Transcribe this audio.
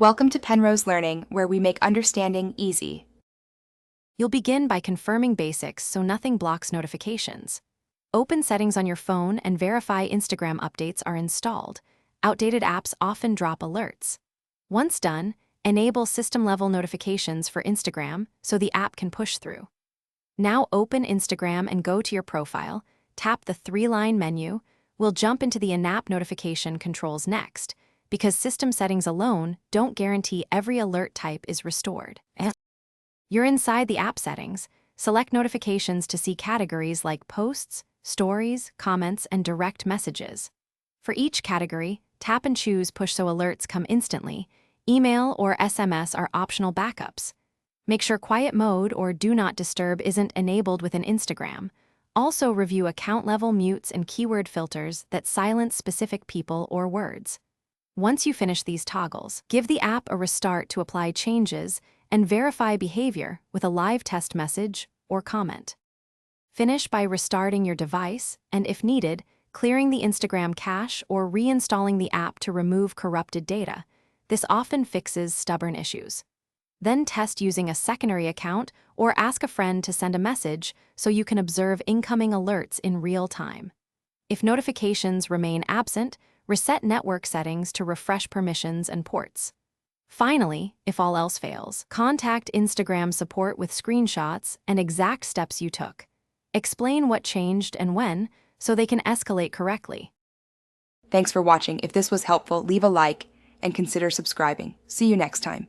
Welcome to Penrose Learning, where we make understanding easy. You'll begin by confirming basics so nothing blocks notifications. Open settings on your phone and verify Instagram updates are installed. Outdated apps often drop alerts. Once done, enable system-level notifications for Instagram so the app can push through. Now open Instagram and go to your profile, tap the three-line menu. We'll jump into the in-app notification controls next, because system settings alone don't guarantee every alert type is restored. You're inside the app settings. Select notifications to see categories like posts, stories, comments, and direct messages. For each category, tap and choose push so alerts come instantly. Email or SMS are optional backups. Make sure quiet mode or do not disturb isn't enabled within Instagram. Also review account-level mutes and keyword filters that silence specific people or words. Once you finish these toggles, give the app a restart to apply changes and verify behavior with a live test message or comment. Finish by restarting your device and, if needed, clearing the Instagram cache or reinstalling the app to remove corrupted data. This often fixes stubborn issues. Then test using a secondary account or ask a friend to send a message so you can observe incoming alerts in real time. If notifications remain absent, reset network settings to refresh permissions and ports. Finally, if all else fails, contact Instagram support with screenshots and exact steps you took. Explain what changed and when, so they can escalate correctly. Thanks for watching. If this was helpful, leave a like and consider subscribing. See you next time.